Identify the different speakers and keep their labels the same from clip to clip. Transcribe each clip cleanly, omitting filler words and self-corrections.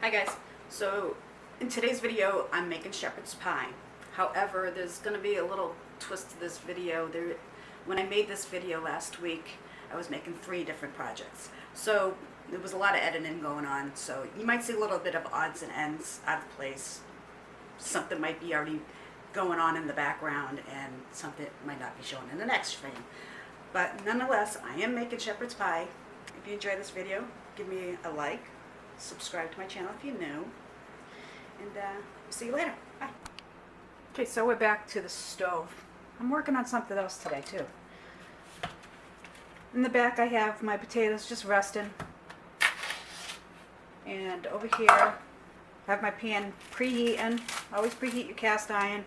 Speaker 1: Hi guys, so in today's video I'm making shepherd's pie. However, there's going to be a little twist to this video. When I made this video last week, I was making 3 different projects. So there was a lot of editing going on, so you might see a little bit of odds and ends out of place. Something might be already going on in the background and something might not be shown in the next frame. But nonetheless, I am making shepherd's pie. If you enjoy this video, give me a like. Subscribe to my channel if you're new, and see you later. Bye. Okay, so we're back to the stove. I'm working on something else today too. In the back I have my potatoes just resting, and over here I have my pan preheating. Always preheat your cast iron.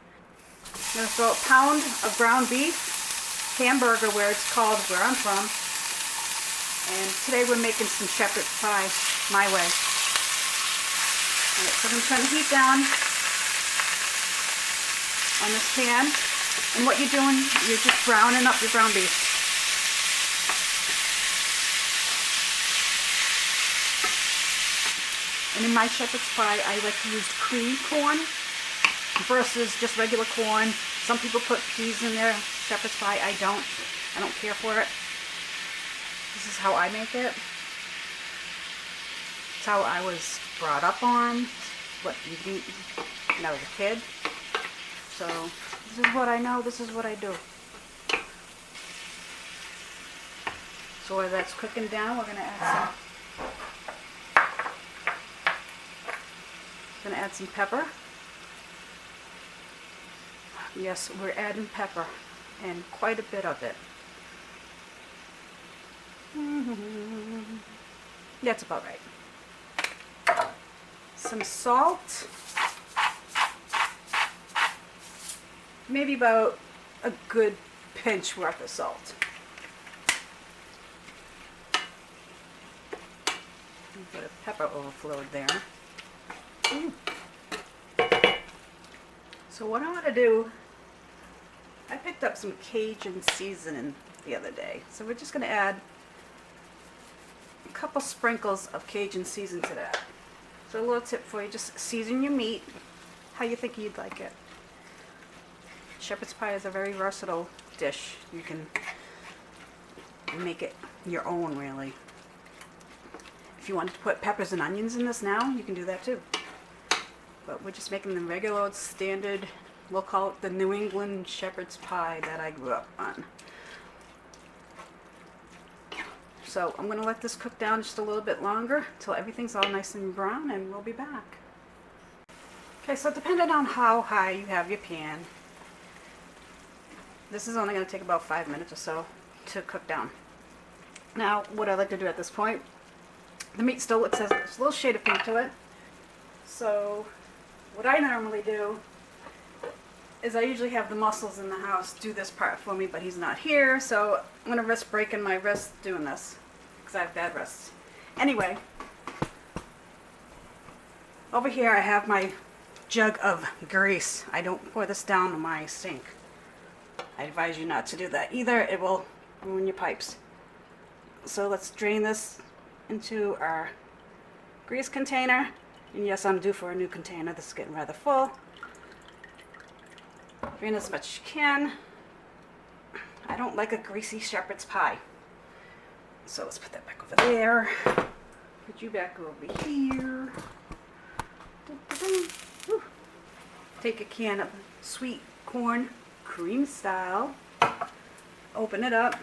Speaker 1: I'm going to throw a pound of ground beef, hamburger where it's called, where I'm from, and today we're making some shepherd's pie my way. Alright, so I'm going to turn the heat down on this pan, and what you're doing, you're just browning up your ground beef. And in my shepherd's pie, I like to use cream corn versus just regular corn. Some people put peas in their shepherd's pie. I don't care for it. This is how I make it. It's how I was brought up on, what you eat when I was a kid. So this is what I know, this is what I do. So while that's cooking down, we're going to add some pepper. Yes, we're adding pepper, and quite a bit of it. That's about right. Some salt. Maybe about a good pinch worth of salt. A bit of pepper overflowed there. So what I want to do, I picked up some Cajun seasoning the other day. So we're just going to add a couple sprinkles of Cajun seasoning to that. So a little tip for you, just season your meat how you think you'd like it. Shepherd's pie is a very versatile dish. You can make it your own, really. If you wanted to put peppers and onions in this now, you can do that too. But we're just making the regular old standard, we'll call it the New England shepherd's pie that I grew up on. So I'm going to let this cook down just a little bit longer until everything's all nice and brown, and we'll be back. Okay, so depending on how high you have your pan, this is only going to take about 5 minutes or so to cook down. Now, what I like to do at this point, the meat still looks as a little shade of pink to it. So what I normally do is I usually have the muscles in the house do this part for me, but he's not here, so I'm going to risk breaking my wrist doing this, because I have bad wrists. Anyway, over here I have my jug of grease. I don't pour this down in my sink. I advise you not to do that either. It will ruin your pipes. So let's drain this into our grease container. And yes, I'm due for a new container. This is getting rather full. Drain as much as you can. I don't like a greasy shepherd's pie. So let's put that back over there. Put you back over here. Woo. Take a can of sweet corn, cream style. Open it up.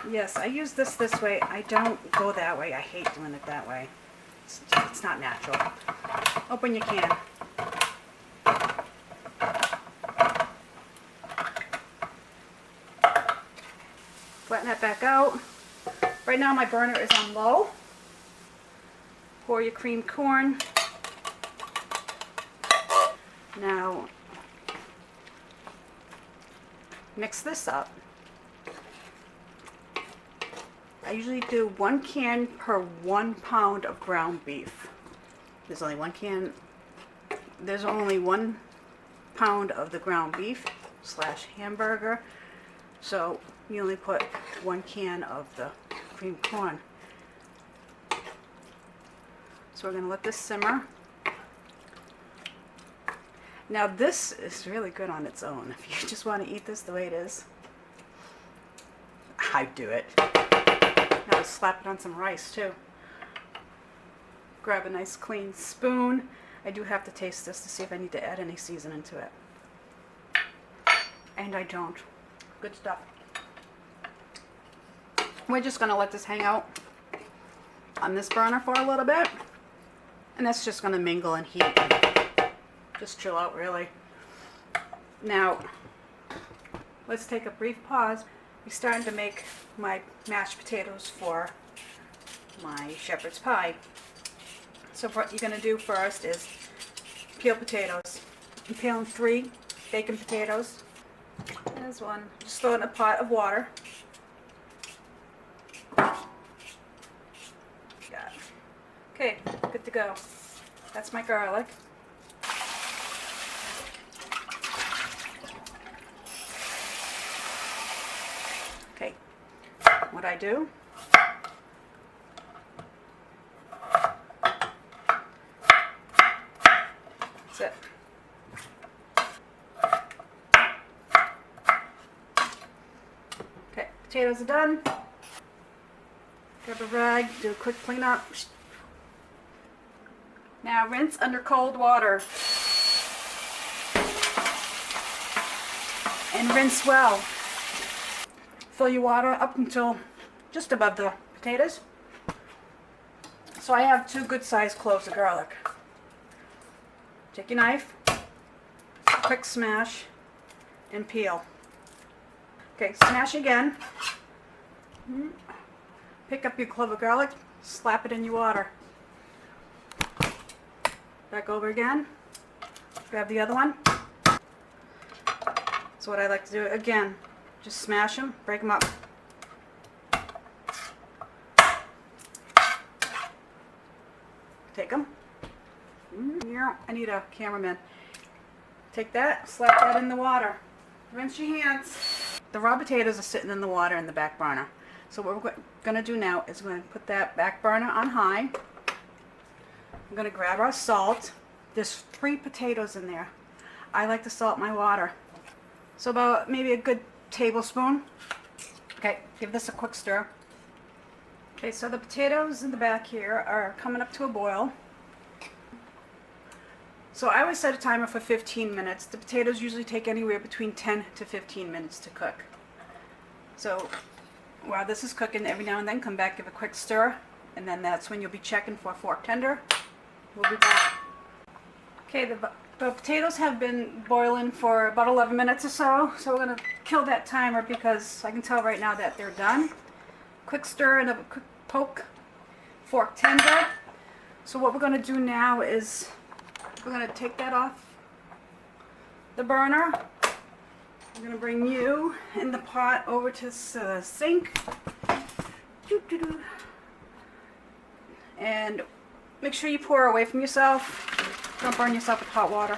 Speaker 1: Yes, I use this way. I don't go that way. I hate doing it that way. It's not natural. Open your can. Flatten that back out. Right now my burner is on low. Pour your creamed corn. Now mix this up. I usually do 1 can per 1 pound of ground beef. There's only 1 can. There's only 1 pound of the ground beef / hamburger. So you only put 1 can of the creamed corn. So we're going to let this simmer. Now this is really good on its own. If you just want to eat this the way it is, I'd do it. Now I'll slap it on some rice too. Grab a nice clean spoon. I do have to taste this to see if I need to add any seasoning to it. And I don't. Good stuff. We're just going to let this hang out on this burner for a little bit. And that's just going to mingle and heat. Just chill out, really. Now, let's take a brief pause. I'm starting to make my mashed potatoes for my shepherd's pie. So what you're going to do first is peel potatoes. I'm peeling 3 bacon potatoes. There's one. Just throw it in a pot of water. Got it. Okay, good to go. That's my garlic. Okay, what I do, that's it. Okay, potatoes are done. Grab a rag, do a quick cleanup. Now rinse under cold water. And rinse well. Fill your water up until just above the potatoes. So I have 2 good sized cloves of garlic. Take your knife, quick smash, and peel. Okay, smash again. Pick up your clove of garlic, slap it in your water. Back over again. Grab the other one. So what I like to do again, just smash them, break them up. Take them. I need a cameraman. Take that, slap that in the water. Rinse your hands. The raw potatoes are sitting in the water in the back burner. So what we're going to do now is we're going to put that back burner on high. I'm going to grab our salt. There's 3 potatoes in there. I like to salt my water. So about maybe a good tablespoon. Okay, give this a quick stir. Okay, so the potatoes in the back here are coming up to a boil. So I always set a timer for 15 minutes. The potatoes usually take anywhere between 10 to 15 minutes to cook. So while this is cooking, every now and then come back, give a quick stir, and then that's when you'll be checking for fork tender. We'll be back. Okay, the potatoes have been boiling for about 11 minutes or so, so we're going to kill that timer because I can tell right now that they're done. Quick stir and a quick poke, fork tender. So what we're going to do now is we're going to take that off the burner. I'm going to bring you and the pot over to the sink. And make sure you pour away from yourself. Don't burn yourself with hot water.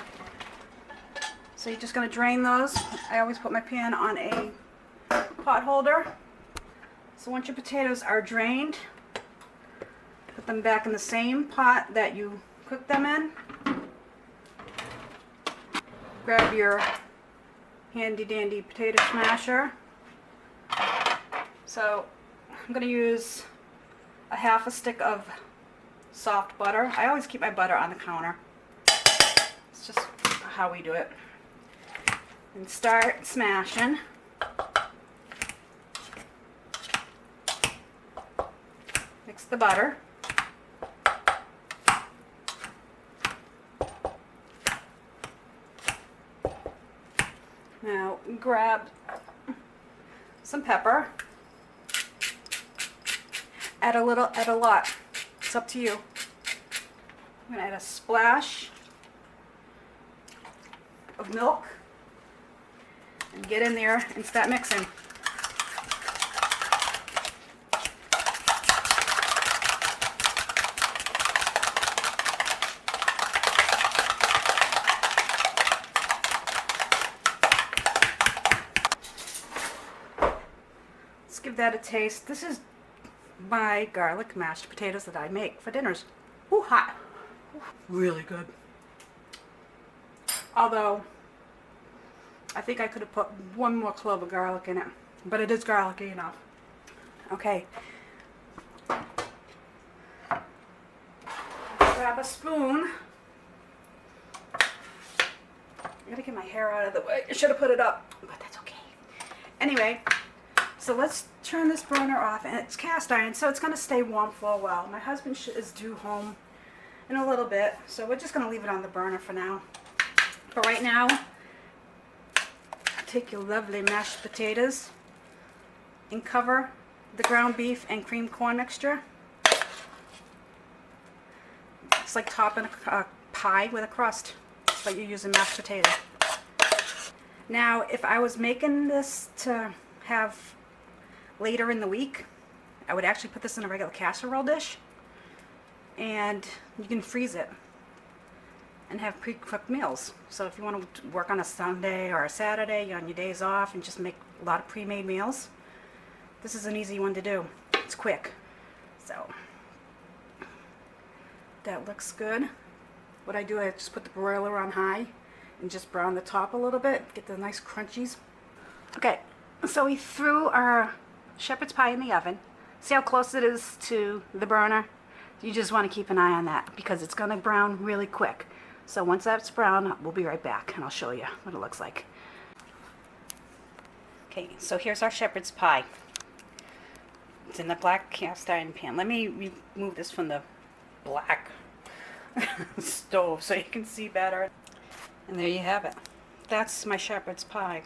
Speaker 1: So you're just going to drain those. I always put my pan on a pot holder. So once your potatoes are drained, put them back in the same pot that you cooked them in. Grab your handy dandy potato smasher. So I'm going to use a half a stick of soft butter. I always keep my butter on the counter. It's just how we do it. And start smashing. Mix the butter. Now grab some pepper. Add a little, add a lot. It's up to you. I'm going to add a splash of milk and get in there and start mixing. Let's give that a taste. This is my garlic mashed potatoes that I make for dinners. Ooh, hot. Really good. Although, I think I could have put one more clove of garlic in it, but it is garlicky enough. Okay. Grab a spoon. I gotta get my hair out of the way. I should have put it up, but that's okay. Anyway, so let's turn this burner off, and it's cast iron, so it's gonna stay warm for a while. My husband is due home in a little bit, so we're just gonna leave it on the burner for now. But right now, take your lovely mashed potatoes and cover the ground beef and cream corn mixture. It's like topping a pie with a crust, but you're using mashed potato. Now, if I was making this to have later in the week, I would actually put this in a regular casserole dish, and you can freeze it and have pre-cooked meals. So if you want to work on a Sunday or a Saturday on your days off and just make a lot of pre-made meals, this is an easy one to do. It's quick. So that looks good. What I do, I just put the broiler on high and just brown the top a little bit, get the nice crunchies. Okay, so we threw our shepherd's pie in the oven. See how close it is to the burner? You just want to keep an eye on that because it's going to brown really quick. So once that's brown, we'll be right back and I'll show you what it looks like. Okay, so here's our shepherd's pie. It's in the black cast iron pan. Let me remove this from the black stove so you can see better. And there you have it. That's my shepherd's pie.